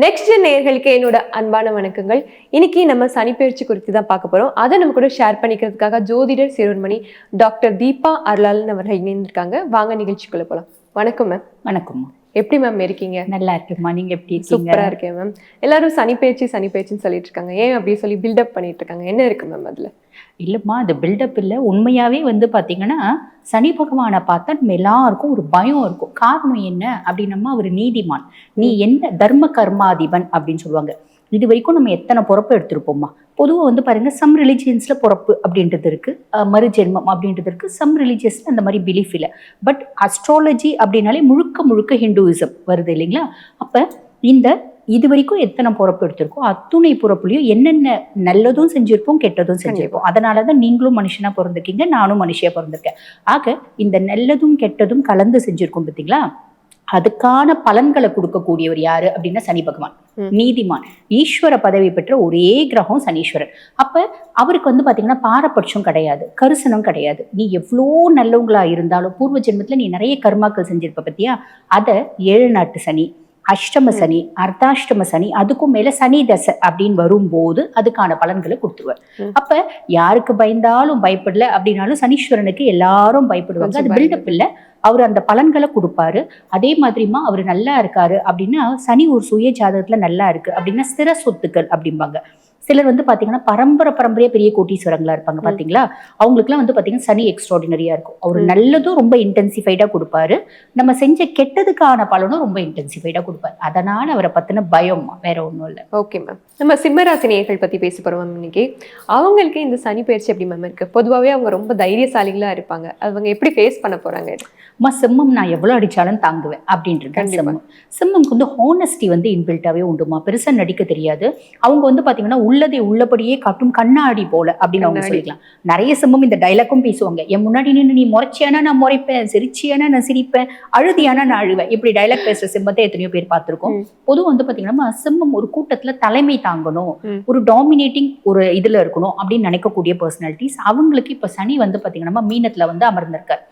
Next நேயர்களுக்கு என்னோட அன்பான வணக்கங்கள். இன்னைக்கு நம்ம சனிப்பெயர்ச்சி குறித்து தான் பார்க்க போறோம். அதை நம்ம கூட ஷேர் பண்ணிக்கிறதுக்காக ஜோதிடர் சிறுவன்மணி டாக்டர் தீபா அருளாளன் அவர்கள் இணைந்திருக்காங்க. வாங்க நிகழ்ச்சிக்குள்ள போலாம். வணக்கம் மேம். வணக்கம். எப்படி மேம் இருக்கீங்க? நல்லா இருக்குமா, நீங்க எப்படி இருக்கீங்க? சூப்பரா இருக்கேன் மேம். எல்லாரும் சனிப்பெயர்ச்சின்னு சொல்லிட்டு இருக்காங்க. ஏன் அப்படி சொல்லி பில்டப் பண்ணிட்டு இருக்காங்க? என்ன இருக்கு மேம் அதுல? இல்லம்மா, அது பில்டப் இல்லை. உண்மையாவே பாத்தீங்கன்னா சனி பகவானை பார்த்தா நம்ம எல்லாருக்கும் ஒரு பயம் இருக்கும். காரணம் என்ன அப்படின்னம்மா, அவர் நீதிமான், நீ என்ன தர்ம கர்மாதிபன் அப்படின்னு சொல்லுவாங்க. இது வரைக்கும் நம்ம எத்தனை பொறுப்பு எடுத்திருப்போம்மா. பொதுவாக பாருங்க, சம் ரிலிஜியன்ஸ்ல பொறுப்பு அப்படின்றது இருக்கு, மறுஜென்மம் அப்படின்றது இருக்கு. சம் ரிலிஜியஸ்ல அந்த மாதிரி பிலீஃப் இல்லை. பட் அஸ்ட்ராலஜி அப்படின்னாலே முழுக்க முழுக்க ஹிந்துயிசம் வருது இல்லைங்களா? அப்ப இது வரைக்கும் எத்தனை பொறுப்பு எடுத்திருக்கோம், அத்துணை பொறுப்புலையும் என்னென்ன நல்லதும் செஞ்சிருப்போம், கெட்டதும் செஞ்சிருப்போம். அதனாலதான் நீங்களும் மனுஷனா பிறந்திருக்கீங்க, நானும் மனுஷியா பிறந்திருக்கேன். ஆக இந்த நல்லதும் கெட்டதும் கலந்து செஞ்சிருக்கோம் பார்த்தீங்களா? அதுக்கான பலன்களை கொடுக்கக்கூடியவர் யாரு அப்படின்னா சனி பகவான், நீதிமான், ஈஸ்வர பதவி பெற்ற ஒரே கிரகம் சனீஸ்வரன். அப்ப அவருக்கு பாத்தீங்கன்னா பாரபட்சம் கிடையாது, கரிசனம் கிடையாது. நீ எவ்வளோ நல்லவங்களா இருந்தாலும் பூர்வ ஜென்மத்துல நீ நிறைய கர்மாக்கள் செஞ்சிருப்ப பத்தியா, அதை 7 நாட்டு சனி, அஷ்டம சனி, அர்த்தாஷ்டம சனி, அதுக்கும் மேல சனி தசை அப்படின்னு வரும்போது அதுக்கான பலன்களை கொடுத்துருவார். அப்ப யாருக்கு பயந்தாலும் பயப்படல அப்படின்னாலும் சனீஸ்வரனுக்கு எல்லாரும் பயப்படுவாங்க. அது பில்டப் இல்லை, அவர் அந்த பலன்களை கொடுப்பாரு. அதே மாதிரிமா அவர் நல்லா இருக்காரு அப்படின்னா, சனி ஒரு சுய ஜாதகத்துல நல்லா இருக்கு அப்படின்னா ஸ்திர சொத்துக்கள் அப்படிம்பாங்க. சிலர் பாத்தீங்கன்னா பரம்பரையா பெரிய கோட்டீஸ்வரங்களா இருப்பாங்க பாத்தீங்களா, அவங்களுக்குலாம் பாத்தீங்கன்னா சனி எக்ஸ்ட்ராடினரியா இருக்கும். அவர் நல்லதும் ரொம்ப இன்டென்சிஃபைடா கொடுப்பாரு, நம்ம செஞ்ச கெட்டதுக்கான பலனும் ரொம்ப இன்டென்சிஃபைடா கொடுப்பாரு. அதனால அவரை பத்தின பயம் வேற ஒன்றும் இல்லை. Okay ma'am. நம்ம சிம்மராசி நேயர்கள் பத்தி பேச போறோம் மேம் இன்னைக்கு. அவங்களுக்கு இந்த சனி பயிற்சி எப்படி மேம் இருக்கு? பொதுவாகவே அவங்க ரொம்ப தைரியசாலிகளா இருப்பாங்க, அவங்க எப்படி ஃபேஸ் பண்ண போறாங்க? அம்மா, சிம்மம் நான் எவ்வளவு அடிச்சாலும் தாங்குவேன் அப்படின்றது சிம்மம். சிம்மம்க்கு ஹானஸ்டி இன்பில்ட்டாவே உண்டுமா. பெருசா நடிக்க தெரியாது. அவங்க பாத்தீங்கன்னா உள்ளதை உள்ளபடியே காட்டும் கண்ணாடி போல அப்படின்னு அவங்க சொல்லிக்கலாம். நிறைய சிம்மம் இந்த டைலாக்கும் பேசுவாங்க. என் முன்னாடி நின்று நீ முறைச்சியானா நான் முறைப்பேன், சிரிச்சியானா நான் சிரிப்பேன், அழுதியானா நான் அழுவேன், இப்படி டைலாக் பேசுற சிம்மத்தை எத்தனையோ பேர் பார்த்திருக்கோம். பொதுவாக பாத்தீங்கன்னா சிம்மம் ஒரு கூட்டத்துல தலைமை தாங்கணும், ஒரு டாமினேட்டிங் ஒரு இதுல இருக்கணும் அப்படின்னு நினைக்கக்கூடிய பர்சனாலிட்டிஸ். அவங்களுக்கு இப்ப சனி பாத்தீங்கன்னா மீனத்துல அமர்ந்திருக்காரு.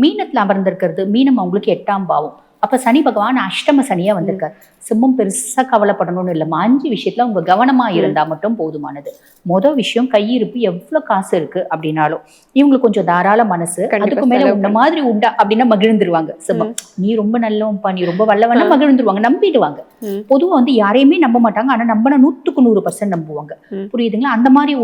மீனத்துல அமர்ந்திருக்கிறது, மீனம் அவங்களுக்கு 8ஆம் பாவம். அப்ப சனி பகவான் அஷ்டம சனியா வந்திருக்காரு. சிம்மம் பெருசா கவலைப்படணும்னு இல்லைம்மா. 5 விஷயத்துல அவங்க கவனமா இருந்தா மட்டும் போதுமானது. மொதல் விஷயம், கையிருப்பு எவ்வளவு காசு இருக்கு அப்படின்னாலும் இவங்களுக்கு கொஞ்சம் தாராள மனசு. அதுக்கு மேல உன்ன மாதிரி உண்டா அப்படின்னா மகிழ்ந்துருவாங்க சிம்மம். நீ ரொம்ப நல்லவன்பா, நீ ரொம்ப வல்லவனா மகிழ்ந்துருவாங்க, நம்பிடுவாங்க. பொதுவா யாரையுமே நம்ப மாட்டாங்க, ஆனா நம்பினா 100க்கு 100% நம்புவாங்க. புரியுதுங்களா? அந்த மாதிரி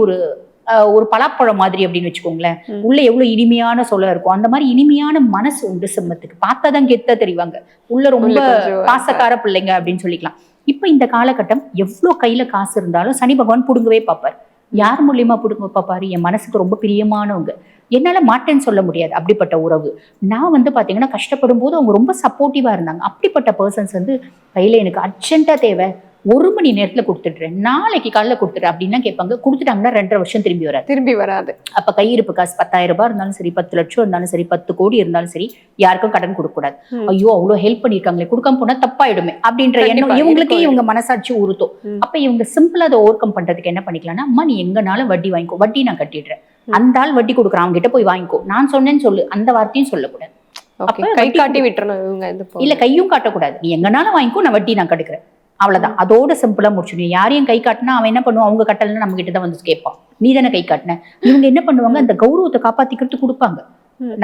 ஒரு பலாப்பழம் மாதிரி அப்படின்னு வச்சுக்கோங்களேன். உள்ள எவ்வளவு இனிமையான சொல்ல இருக்கும், அந்த மாதிரி இனிமையான மனசு உண்டு சிம்மத்துக்கு. பார்த்தாதான் கெத்தா தெரிவாங்க, உள்ள ரொம்ப பாசக்கார பிள்ளைங்க அப்படின்னு சொல்லிக்கலாம். இப்ப இந்த காலகட்டம் எவ்வளவு கையில காசு இருந்தாலும் சனி பகவான் புடுங்கவே பார்ப்பார். யார் மூலியமா புடுங்க பார்ப்பாரு? என் மனசுக்கு ரொம்ப பிரியமானவங்க, என்னால மாட்டேன்னு சொல்ல முடியாது அப்படிப்பட்ட உறவு. நான் பாத்தீங்கன்னா கஷ்டப்படும் போது அவங்க ரொம்ப சப்போர்ட்டிவா இருந்தாங்க. அப்படிப்பட்ட பர்சன்ஸ் கையில எனக்கு அர்ஜென்ட்டா தேவை, 1 மணி நேரத்துல கொடுத்துடுறேன், நாளைக்கு காலைல கொடுத்துட்டு அப்படின்னா கேட்பாங்க. கொடுத்துட்டாங்கன்னா 2.5 வருஷம் திரும்பி வராது. அப்ப கையிருப்பு காசு 10,000 ரூபாய் இருந்தாலும் சரி, 10 லட்சம் இருந்தாலும் சரி, 10 கோடி இருந்தாலும் சரி, யாருக்கும் கடன் கொடுக்க கூடாது. ஐயோ அவ்வளவு ஹெல்ப் பண்ணிருக்காங்களே, கொடுக்காம போனா தப்பாயிடுமே அப்படின்ற எண்ணம் இவங்களுக்கே இவங்க மனசாட்சி உறுத்தும். அப்ப இவங்க சிம்பிளா அதை ஓவர் கம் பண்றதுக்கு என்ன பண்ணிக்கலாம்னா, அம்மா நீ எங்கனாலும் வட்டி வாங்கிக்கோ, வட்டி நான் கட்டிடுறேன், அந்த ஆள் வட்டி கொடுக்குறான், அவங்க கிட்ட போய் வாங்கிக்கோ, நான் சொன்னேன்னு சொல்லு, அந்த வார்த்தையும் சொல்லக்கூடாது. கை காட்டி விட்டுறணும், இல்ல கையும் காட்டக்கூடாது. நீ எங்கனாலும் வாங்கிக்கோ, நான் வட்டி நான் கட்டுக்கிறேன், அவ்வளவுதான். அதோட சிம்பிளா முடிச்சிடும். யாரையும் கை காட்டினா அவன் என்ன பண்ணுவான், அவங்க கட்டலன்னா நம்ம கிட்டதான் கேட்பான், நீ தானே கை காட்டின. இவங்க என்ன பண்ணுவாங்க, அந்த கௌரவத்தை காப்பாத்திக்கிறது கொடுப்பாங்க.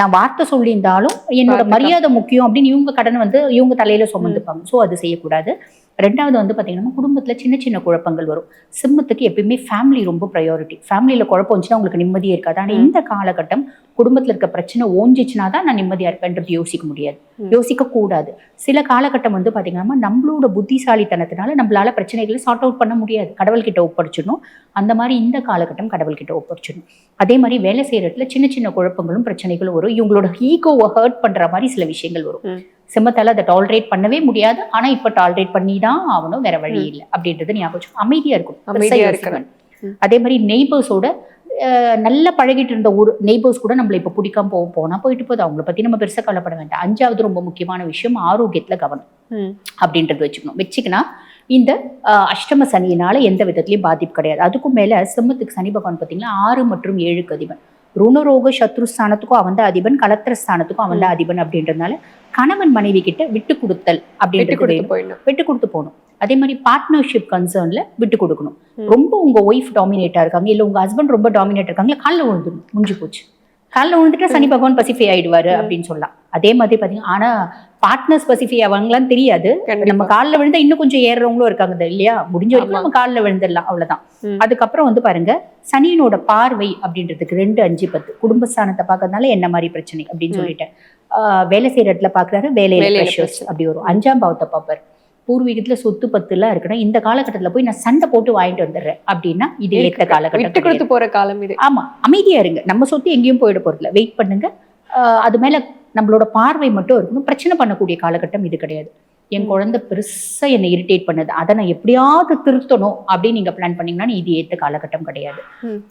நான் வார்த்தை சொல்லியிருந்தாலும் என்னோட மரியாதை முக்கியம் அப்படின்னு இவங்க கடன் இவங்க தலையில சுமந்துப்பாங்க. சோ அது செய்யக்கூடாது. 2வது பாத்தீங்கன்னா குடும்பத்துல சின்ன சின்ன குழப்பங்கள் வரும். சிம்மத்துக்கு எப்பயுமே ஃபேமிலி ரொம்ப ப்ரையாரிட்டி. ஃபேமிலியில குழப்பம் வந்துச்சுன்னா உங்களுக்கு நிம்மதியே இருக்காது. ஆனா இந்த காலகட்டம் குடும்பத்துல இருக்க பிரச்சனை ஓஞ்சிச்சுன்னா தான் நான் நிம்மதியா இருப்பேன்றது யோசிக்க முடியாது, யோசிக்க கூடாது. சில காலகட்டம் பாத்தீங்கன்னா நம்மளோட புத்திசாலித்தனத்தினால நம்மளால பிரச்சனைகளை சார்ட் அவுட் பண்ண முடியாது, கடவுள்கிட்ட ஒப்படைச்சிடணும். அந்த மாதிரி இந்த காலகட்டம் கடவுள்கிட்ட ஒப்படைச்சிடணும். அதே மாதிரி வேலை செய்யற இடத்துல சின்ன சின்ன குழப்பங்களும் பிரச்சனைகளும் வரும். இவங்களோட ஈகோவை ஹர்ட் பண்ற மாதிரி சில விஷயங்கள் வரும். சிம்மத்தால அதை டாலரேட் பண்ணவே முடியாது, ஆனா இப்ப டாலரேட் பண்ணிதான் ஆகணும், வேற வழி இல்லை அப்படின்றது ஞாபகம். அமைதியா இருக்கும். அதே மாதிரி நெய்பர்ஸோட நல்லா பழகிட்டு இருந்த ஒரு நெய்பர்ஸ் கூட நம்மள இப்ப பிடிக்காம போனா போயிட்டு போகுது, அவங்கள பத்தி நம்ம பெருசா கவலைப்பட வேண்டாம். 5வது ரொம்ப முக்கியமான விஷயம், ஆரோக்கியத்துல கவனம் அப்படின்றது வச்சுக்கணும். இந்த அஷ்டம சனியினால எந்த விதத்திலயும் பாதிப்பு கிடையாது. அதுக்கும் மேல சிம்மத்துக்கு சனி பகவான் பாத்தீங்கன்னா 6 மற்றும் 7க்கு அதிபன். ருணரோக சத்ருஸ்தானத்துக்கும் அவன் தான் அதிபன், கலத்திரஸ்தானத்துக்கும் அவன் தான் அதிபன். அப்படின்றதுனால கணவன் மனைவி கிட்ட விட்டு கொடுத்தல் அப்படின்றது, விட்டு கொடுத்து போகணும். அதே மாதிரி பார்ட்னர்ஷிப் கன்சர்ன்ல விட்டு கொடுக்கணும். ரொம்ப உங்க ஒய்ஃப் டாமினேட்டா இருக்காங்க, இல்ல உங்க ஹஸ்பண்ட் ரொம்ப டாமினேட் இருக்காங்க, காலில் விழுந்துடும், முடிஞ்சு போச்சு. காலில் விழுந்துட்டா சனி பகவான் பசிஃபை ஆயிடுவாரு அப்படின்னு சொல்லலாம். அதே மாதிரி பாத்தீங்கன்னா, ஆனா பார்ட்னர்ஸ் பசிஃபை ஆவாங்களான்னு தெரியாது. நம்ம காலில் விழுந்தா இன்னும் கொஞ்சம் ஏறுறவங்களும் இருக்காங்க இல்லையா? முடிஞ்ச வரைக்கும் நம்ம காலில் விழுந்துடலாம், அவ்வளவுதான். அதுக்கப்புறம் வந்து பாருங்க, சனியினோட பார்வை அப்படின்றதுக்கு 2, 5, 10 குடும்பஸ்தானத்தை பார்க்கறதுனால என்ன மாதிரி பிரச்சனை அப்படின்னு சொல்லிட்டேன். வேலை செய்யற இடத்துல பாக்குறாரு, வேலையில ப்ரெஷர்ஸ் அப்படி வரும். 5ஆம் பாவத்தை பார்ப்பாரு. பூர்வீகத்துல சொத்து பத்துலாம் இருக்குன்னா இந்த காலகட்டத்துல போய் நான் சண்டை போட்டு வாங்கிட்டு வந்துடுறேன் அப்படின்னா இது ஏற்ற காலகட்டம். விட்டு கொடுத்து போற காலம் இது. ஆமா, அமைதியா இருங்க. நம்ம சொத்து எங்கேயும் போயிட போறதில்ல, வெயிட் பண்ணுங்க. அது மேல நம்மளோட பார்வை மட்டும் இருக்கணும். பிரச்சனை பண்ணக்கூடிய காலகட்டம் இது கிடையாது. என் குழந்தை பெருசா என்னை இரிட்டேட் பண்ணுது, அதை நான் எப்படியாவது திருத்தணும் அப்படின்னு நீங்க பிளான் பண்ணீங்கன்னா இது ஏற்ற காலகட்டம் கிடையாது.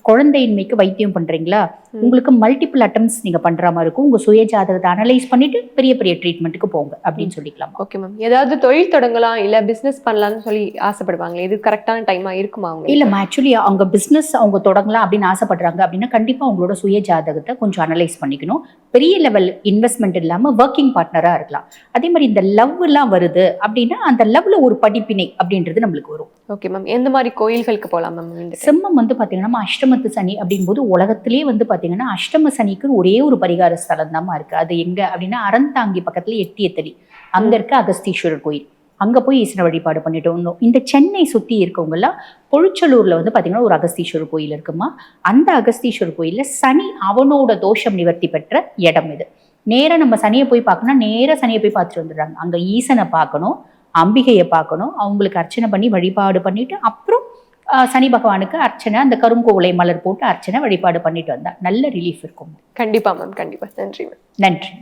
குழந்தையின்மைக்கு வைத்தியம் பண்றீங்களா, உங்களுக்கு மல்டிபிள் அட்டம்ஸ் நீங்க பண்ற மாதிரி இருக்கும். உங்க சுய ஜாதகத்தை அனலைஸ் பண்ணிட்டு பெரிய பெரிய ட்ரீட்மெண்ட்டுக்கு போங்க அப்படின்னு சொல்லிக்கலாம். Okay ma'am. ஏதாவது தொழில் தொடங்கலாம் இல்ல பிசினஸ் பண்ணலாம்னு சொல்லி ஆசைப்படுவாங்களே, இது கரெக்டான டைமா இருக்குமா அவங்க? இல்ல, ஆக்சுவலி அவங்க பிசினஸ் அவங்க தொடங்கலாம் அப்படின்னு ஆசைப்படுறாங்க அப்படின்னா கண்டிப்பா அவங்களோட சுய ஜாதகத்தை கொஞ்சம் அனலைஸ் பண்ணிக்கணும். பெரிய லெவல் இன்வெஸ்ட்மெண்ட் இல்லாம ஒர்க்கிங் பார்ட்னரா இருக்கலாம். அதே மாதிரி இந்த லவ் எல்லாம் வருது அப்படின்னா அந்த லவ்ல ஒரு படிப்பினை அப்படின்றது நம்மளுக்கு வரும். Okay ma'am. எந்த மாதிரி கோயில்களுக்கு போகலாம் மேம்? சிம்மம் வந்து பாத்தீங்கன்னா அஷ்டமத்து சனி அப்படின் போது உலகத்திலேயே வந்து பாத்தீங்கன்னா அஷ்டம சனிக்கு ஒரே ஒரு பரிகார ஸ்தலம் தான் இருக்கு. அது எங்க அப்படின்னா அறந்தாங்கி பக்கத்துல எட்டியத்தடி அங்க இருக்க அகஸ்தீஸ்வரர் கோயில். அங்க போய் ஈஸ்வர வழிபாடு பண்ணிட்டு வந்தோம். இந்த சென்னை சுத்தி இருக்கவங்க எல்லாம் பொழுச்சலூர்ல வந்து பாத்தீங்கன்னா ஒரு அகஸ்தீஸ்வரர் கோயில் இருக்குமா. அந்த அகஸ்தீஸ்வரர் கோயில்ல சனி அவனோட தோஷம் நிவர்த்தி பெற்ற இடம் இது. நேரா நம்ம சனியை போய் பார்க்கணும், நேரா சனியை போய் பார்த்துட்டு வந்துடுறாங்க. அங்க ஈசனை பார்க்கணும், அம்பிகையை பார்க்கணும், அவங்களுக்கு அர்ச்சனை பண்ணி வழிபாடு பண்ணிட்டு அப்புறம் சனி பகவானுக்கு அர்ச்சனை, அந்த கருங்கோலை மலர் போட்டு அர்ச்சனை வழிபாடு பண்ணிட்டு வந்தா நல்ல ரிலீஃப் இருக்கும். கண்டிப்பா மேம், கண்டிப்பா. நன்றி மேம். நன்றி.